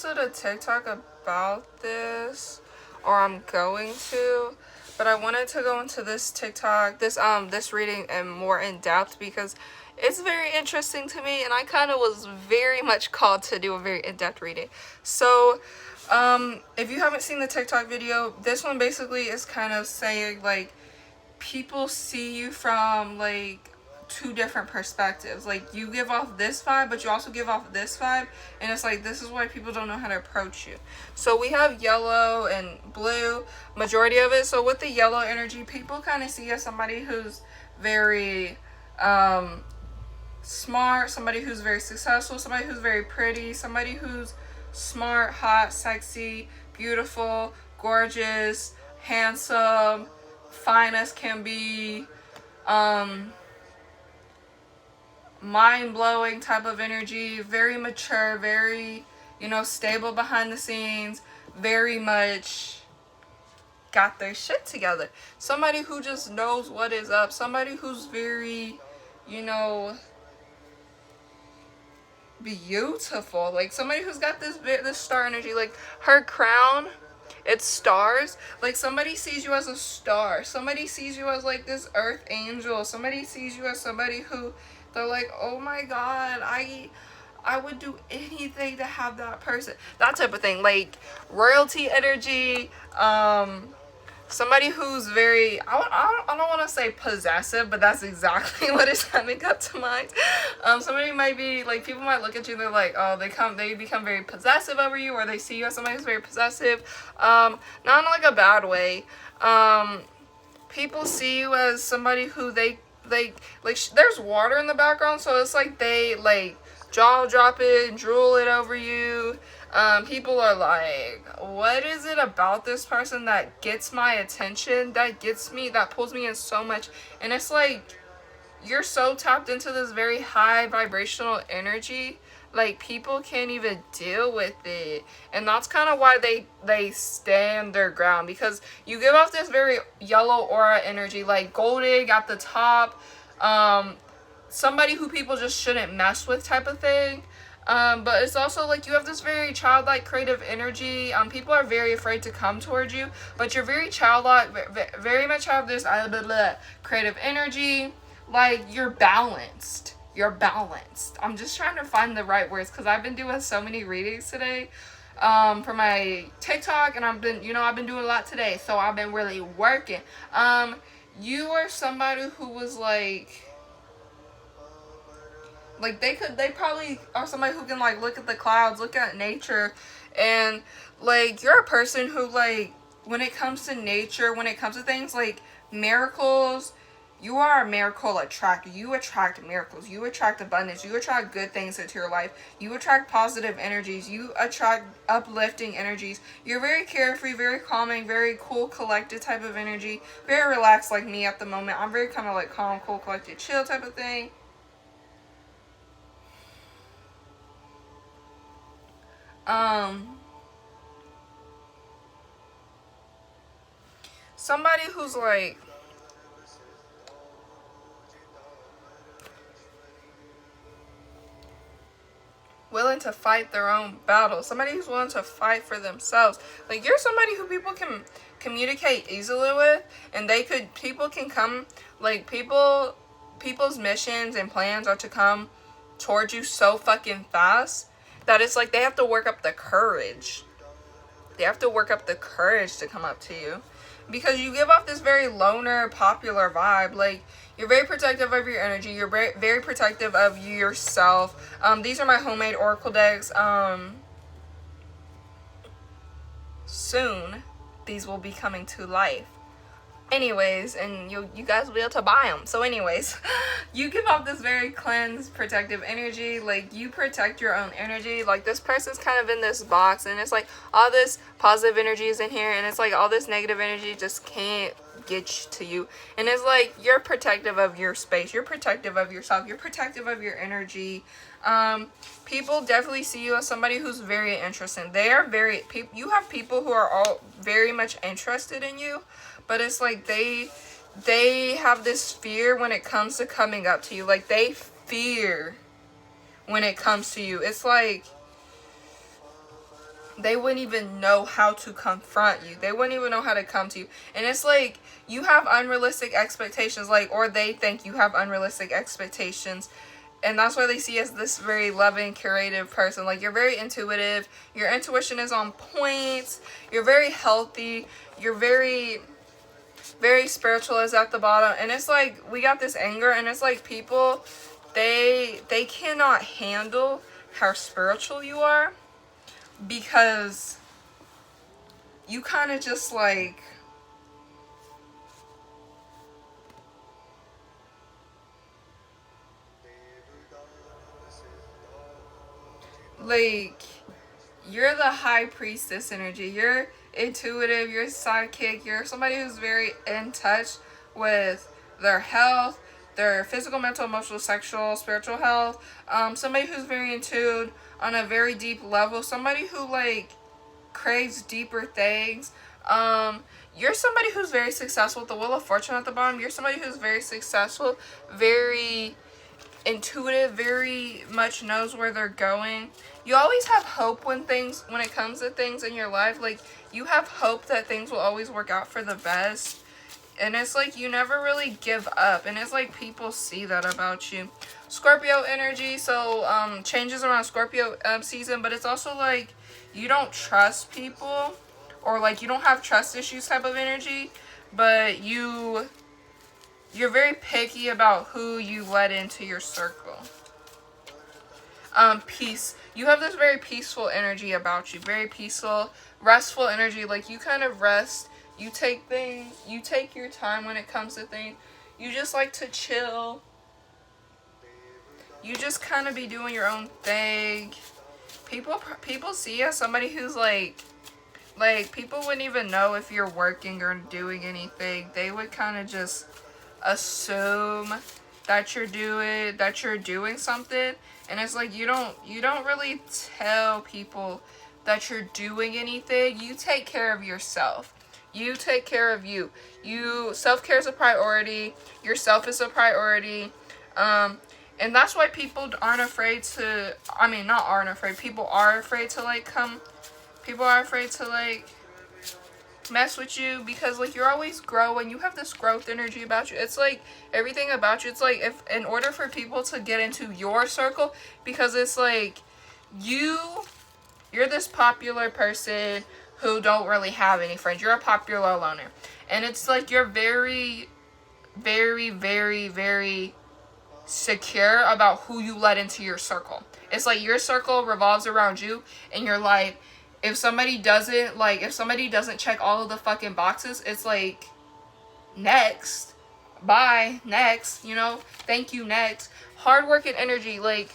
posted a TikTok about this, or I'm going to, but I wanted to go into this TikTok, this reading and more in depth because it's very interesting to me, and I kind of was very much called to do a very in-depth reading. So, if you haven't seen the TikTok video, this one basically is kind of saying, like, people see you from, like, two different perspectives. Like, you give off this vibe, but you also give off this vibe, and it's like, this is why people don't know how to approach you. So we have yellow and blue, majority of it. So with the yellow energy, people kind of see you as somebody who's very smart, somebody who's very successful, somebody who's very pretty, somebody who's smart, hot, sexy, beautiful, gorgeous, handsome, fine as can be, mind-blowing type of energy, very mature, very, stable behind the scenes, very much got their shit together. Somebody who just knows what is up, somebody who's very, beautiful, like somebody who's got this star energy, like her crown, it's stars. Like, somebody sees you as a star, somebody sees you as like this earth angel, somebody sees you as somebody who they're like, oh my god, I would do anything to have that person, that type of thing. Like royalty energy, somebody who's very, I don't want to say possessive, but that's exactly what is coming up to mind. Somebody might be, like, people might look at you and they're like, oh, they become very possessive over you, or they see you as somebody who's very possessive. Not in like a bad way. People see you as somebody who they there's water in the background, so it's like they, like, jaw drop it, drool it over you. People are like, what is it about this person that gets my attention, that pulls me in so much? And it's like, you're so tapped into this very high vibrational energy, like, people can't even deal with it. And that's kind of why they stand their ground, because you give off this very yellow aura energy, like gold egg at the top, somebody who people just shouldn't mess with type of thing. But it's also like you have this very childlike creative energy. People are very afraid to come towards you, but you're very childlike, very much have this creative energy. Like, you're balanced. I'm just trying to find the right words, because I've been doing so many readings today for my TikTok, and I've been doing a lot today, so I've been really working. You are somebody who was like they probably are somebody who can, like, look at the clouds, look at nature, and, like, you're a person who, like, when it comes to nature, when it comes to things like miracles, you are a miracle attractor. You attract miracles. You attract abundance. You attract good things into your life. You attract positive energies. You attract uplifting energies. You're very carefree, very calming, very cool, collected type of energy. Very relaxed, like me at the moment. I'm very kind of like calm, cool, collected, chill type of thing. Somebody who's like willing to fight their own battles. Somebody who's willing to fight for themselves. Like, you're somebody who people can communicate easily with, and people can come, like, people's missions and plans are to come towards you so fucking fast that it's like they have to work up the courage. They have to work up the courage to come up to you, because you give off this very loner, popular vibe. Like, you're very protective of your energy. You're very, very protective of yourself. These are my homemade oracle decks. Soon, these will be coming to life. Anyways, and you guys will be able to buy them. So anyways, you give off this very cleansed, protective energy. Like, you protect your own energy. Like, this person's kind of in this box, and it's like all this positive energy is in here, and it's like all this negative energy just can't get to you. And it's like, you're protective of your space. You're protective of yourself. You're protective of your energy. People definitely see you as somebody who's very interesting. You have people who are all very much interested in you, but it's like they have this fear when it comes to coming up to you. Like, they fear when it comes to you. It's like they wouldn't even know how to confront you. They wouldn't even know how to come to you. And it's like you have unrealistic expectations, like, or they think you have unrealistic expectations. And that's why they see as this very loving, creative person. Like, you're very intuitive. Your intuition is on point. You're very healthy. You're very, very spiritual is at the bottom. And it's like, we got this anger, and it's like people, they cannot handle how spiritual you are, because you kind of just like you're the high priestess energy. You're intuitive, you're psychic, you're somebody who's very in touch with their health, their physical, mental, emotional, sexual, spiritual health. Somebody who's very in tune on a very deep level. Somebody who like craves deeper things. You're somebody who's very successful with the Wheel of Fortune at the bottom. You're somebody who's very successful, very intuitive, very much knows where they're going. You always have hope when it comes to things in your life. Like, you have hope that things will always work out for the best. And it's like you never really give up. And it's like people see that about you. Scorpio energy, so changes around Scorpio season, but it's also like you don't trust people, or like you don't have trust issues type of energy, but you're very picky about who you let into your circle. Peace. You have this very peaceful energy about you. Very peaceful, restful energy. Like, you kind of rest. You take your time when it comes to things. You just like to chill. You just kind of be doing your own thing. People see you as somebody who's like people wouldn't even know if you're working or doing anything. They would kind of just assume that you're doing something, and it's like you don't really tell people that you're doing anything. You take care of yourself. You take care of you. Self-care is a priority. Yourself is a priority. And that's why people aren't afraid to, people are afraid to like mess with you, because like you're always growing. You have this growth energy about you. It's like everything about you. It's like, if in order for people to get into your circle, because it's like you're this popular person who don't really have any friends. You're a popular loner. And it's like you're very, very, very, very secure about who you let into your circle. It's like your circle revolves around you, and you're like, if somebody doesn't check all of the fucking boxes, it's like, next, bye, next, thank you, next. Hard work and energy, like,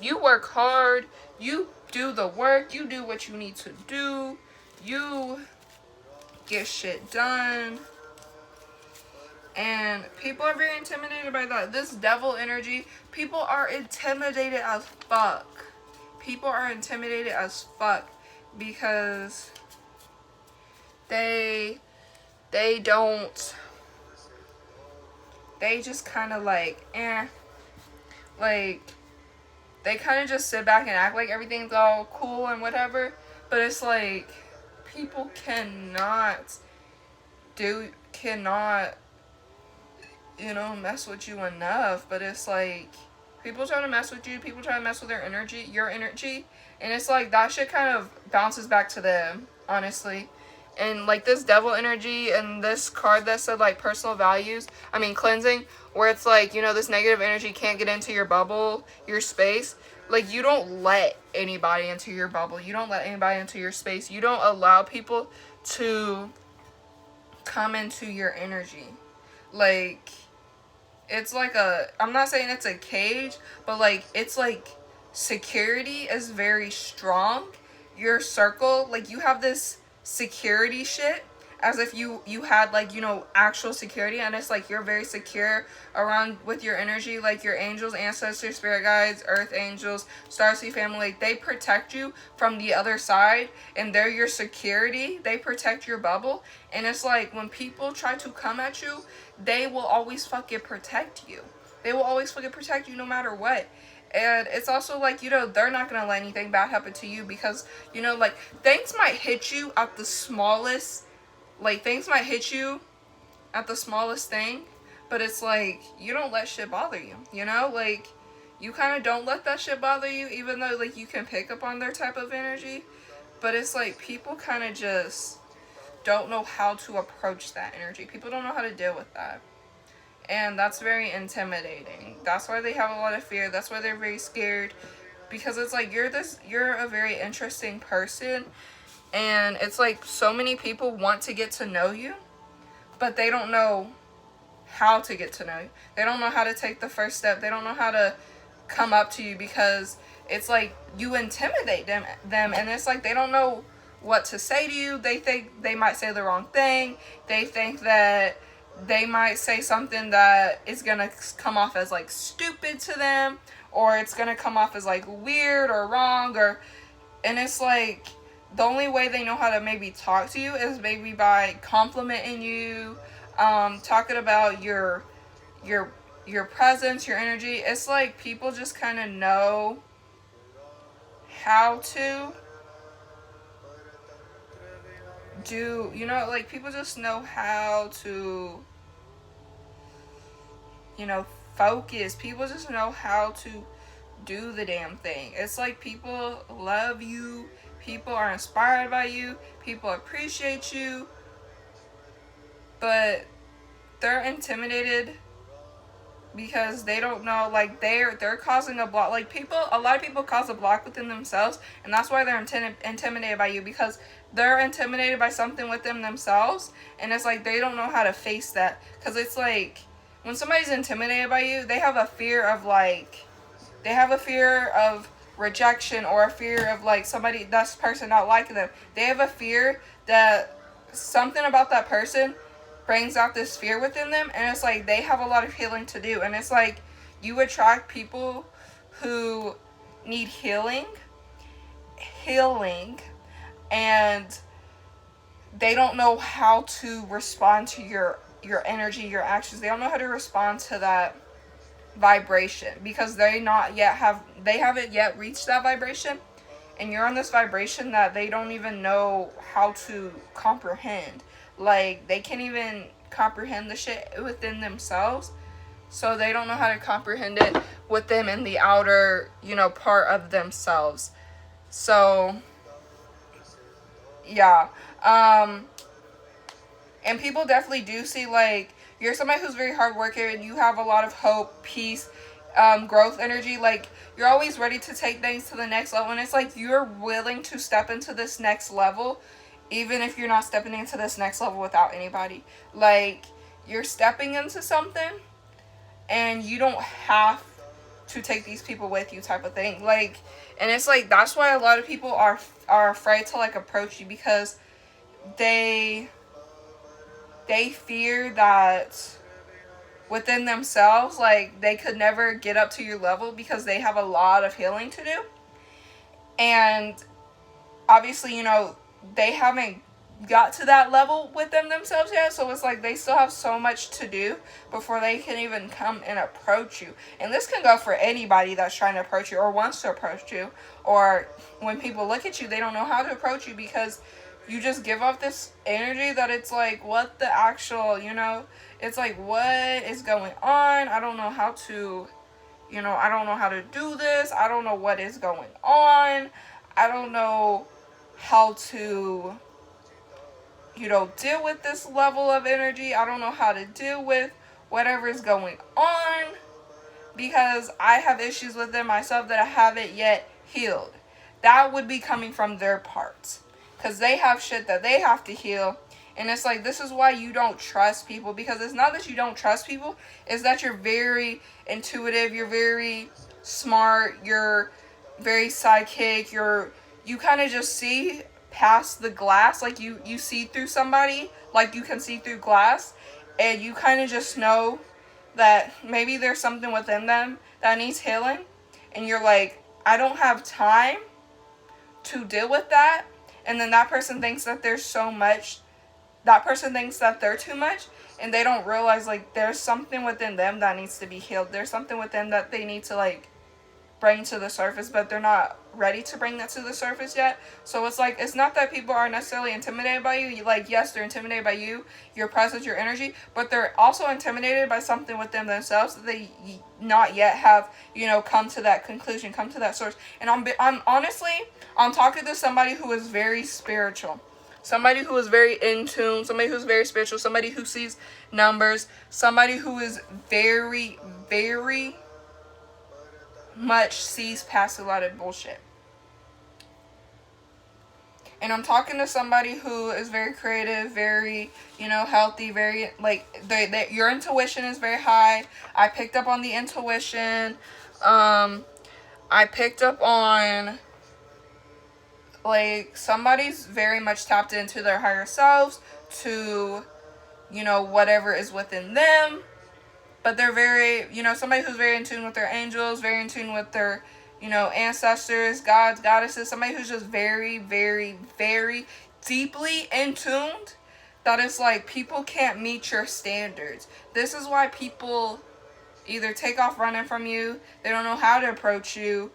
you work hard, you do the work, you do what you need to do, you get shit done. And people are very intimidated by that. This devil energy, people are intimidated as fuck. People are intimidated as fuck because they just kind of like, like, they kind of just sit back and act like everything's all cool and whatever, but it's like, people cannot mess with you enough. But it's like, people try to mess with you, people try to mess with your energy, and it's like, that shit kind of bounces back to them, honestly. And like this devil energy and this card that said like personal values, cleansing, where it's like, this negative energy can't get into your bubble, your space. Like, you don't let anybody into your bubble. You don't let anybody into your space. You don't allow people to come into your energy. Like, it's like I'm not saying it's a cage, but like, it's like security is very strong. Your circle, like, you have this security shit as if you had like, actual security, and it's like you're very secure around with your energy. Like, your angels, ancestors, spirit guides, earth angels, starseed family, like, they protect you from the other side, and they're your security. They protect your bubble. And it's like, when people try to come at you, they will always fucking protect you. They will always fucking protect you no matter what. And it's also like, you know, they're not gonna let anything bad happen to you, because, you know, like, things might hit you at the smallest, like, things might hit you at the smallest thing, but it's like, you don't let shit bother you, you know? Like, you kind of don't let that shit bother you, even though, like, you can pick up on their type of energy. But it's like, people kind of just don't know how to approach that energy. People don't know how to deal with that. And that's very intimidating. That's why they have a lot of fear. That's why they're very scared. Because it's like, you're a very interesting person. And it's like, so many people want to get to know you, but they don't know how to get to know you. They don't know how to take the first step. They don't know how to come up to you, because it's like, you intimidate them, and it's like, they don't know what to say to you. They think they might say the wrong thing. They think that they might say something that is gonna come off as like stupid to them, or it's gonna come off as like weird or wrong, and it's like, the only way they know how to maybe talk to you is maybe by complimenting you, talking about your presence, your energy. It's like, people just kind of know how to do, you know, like, people just know how to, you know, focus. People just know how to do the damn thing. It's like, people love you, people are inspired by you, people appreciate you, but they're intimidated because they don't know, like, they're causing a block. Like, a lot of people cause a block within themselves, and that's why they're intimidated by you, because they're intimidated by something within themselves, and it's like, they don't know how to face that. Because it's like, when somebody's intimidated by you, they have a fear of, like, they have a fear of rejection, or a fear of, like, this person not liking them. They have a fear that something about that person brings out this fear within them, and it's like, they have a lot of healing to do. And it's like, you attract people who need healing, and they don't know how to respond to your energy, your actions. They don't know how to respond to that vibration, because they haven't yet reached that vibration, and you're on this vibration that they don't even know how to comprehend. Like, they can't even comprehend the shit within themselves, so they don't know how to comprehend it with them in the outer, you know, part of themselves. So, yeah. And people definitely do see, like, you're somebody who's very hardworking, and you have a lot of hope, peace, growth energy. Like, you're always ready to take things to the next level, and it's like, you're willing to step into this next level, even if you're not stepping into this next level without anybody. Like, you're stepping into something, and you don't have to take these people with you, type of thing. Like, and it's like, that's why a lot of people are afraid to, like, approach you, because they fear that within themselves, like, they could never get up to your level, because they have a lot of healing to do. And obviously, you know, they haven't got to that level within themselves yet, so it's like, they still have so much to do before they can even come and approach you. And this can go for anybody that's trying to approach you, or wants to approach you, or when people look at you, they don't know how to approach you, because you just give off this energy that it's like, what the actual, you know, it's like, what is going on? I don't know how to, you know, I don't know how to do this. I don't know what is going on. I don't know how to, you know, deal with this level of energy. I don't know how to deal with whatever is going on, because I have issues within myself that I haven't yet healed. That would be coming from their parts, because they have shit that they have to heal. And it's like, this is why you don't trust people, because it's not that you don't trust people, it's that you're very intuitive, you're very smart, you're very psychic, you kind of just see past the glass. Like, you see through somebody, like you can see through glass, and you kind of just know that maybe there's something within them that needs healing, and you're like, I don't have time to deal with that. And then that person thinks that there's so much, that person thinks that they're too much, and they don't realize, like, there's something within them that needs to be healed. There's something within that they need to, like, bring to the surface, but they're not ready to bring that to the surface yet. So it's like, it's not that people are necessarily intimidated by you. Like, yes, they're intimidated by you, your presence, your energy, but they're also intimidated by something within themselves that they not yet have, you know, come to that conclusion, come to that source. And I'm honestly, I'm talking to somebody who is very spiritual. Somebody who is very in tune, somebody who's very spiritual, somebody who sees numbers, somebody who is very, very much sees past a lot of bullshit. And I'm talking to somebody who is very creative, very, you know, healthy, very, like, your intuition is very high. I picked up on the intuition. I picked up on, like, somebody's very much tapped into their higher selves, to, you know, whatever is within them. But they're very, you know, somebody who's very in tune with their angels, very in tune with their, you know, ancestors, gods, goddesses. Somebody who's just very, very, very deeply in tuned. That is like, people can't meet your standards. This is why people either take off running from you, they don't know how to approach you,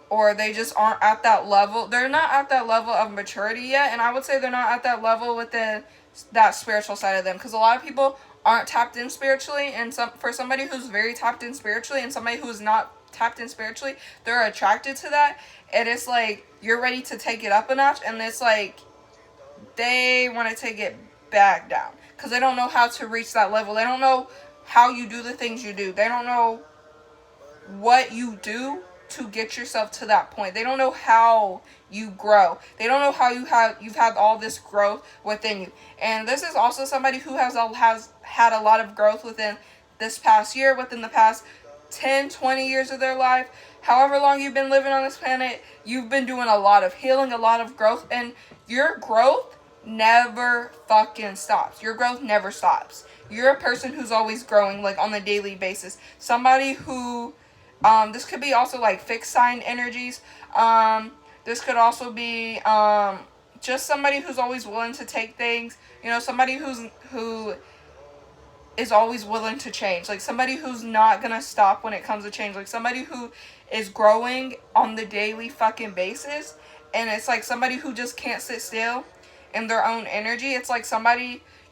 or they just aren't at that level. They're not at that level of maturity yet. And I would say they're not at that level within that spiritual side of them. Because a lot of people aren't tapped in spiritually, and for somebody who's very tapped in spiritually and somebody who's not tapped in spiritually, they're attracted to that, and it's like, you're ready to take it up a notch, and it's like, they want to take it back down, because they don't know how to reach that level. They don't know how you do the things you do. They don't know what you do to get yourself to that point. They don't know how you grow. They don't know how you've had all this growth within you. And this is also somebody who has had a lot of growth within this past year, within the past 10, 20 years of their life. However long you've been living on this planet, you've been doing a lot of healing, a lot of growth, and your growth never fucking stops. Your growth never stops. You're a person who's always growing, like, on a daily basis. Somebody who, this could be also like fixed sign energies. This could also be just somebody who's always willing to take things. You know, somebody who is always willing to change. Like, somebody who's not gonna stop when it comes to change. Like, somebody who is growing on the daily fucking basis. And it's like somebody who just can't sit still in their own energy. It's like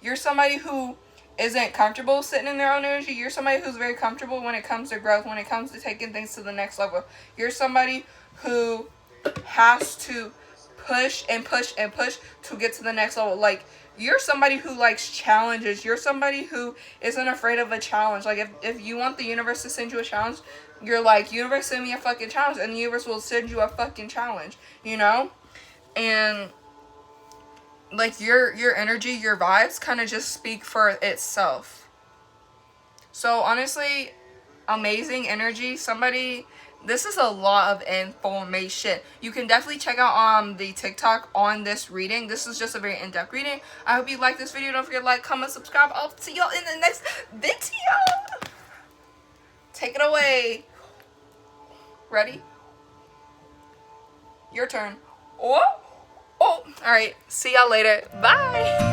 you're somebody who isn't comfortable sitting in their own energy. You're somebody who's very comfortable when it comes to growth, when it comes to taking things to the next level. You're somebody who has to push and push and push to get to the next level. Like, you're somebody who likes challenges. You're somebody who isn't afraid of a challenge. Like, if you want the universe to send you a challenge, you're like, universe, send me a fucking challenge, and the universe will send you a fucking challenge, you know? And like, your energy, your vibes kind of just speak for itself. So honestly, amazing energy. This is a lot of information. You can definitely check out the TikTok on this reading. This is just a very in-depth reading. I hope you like this video. Don't forget to like, comment, subscribe. I'll see y'all in the next video. Take it away. Ready? Your turn. Oh. All right. See y'all later. Bye.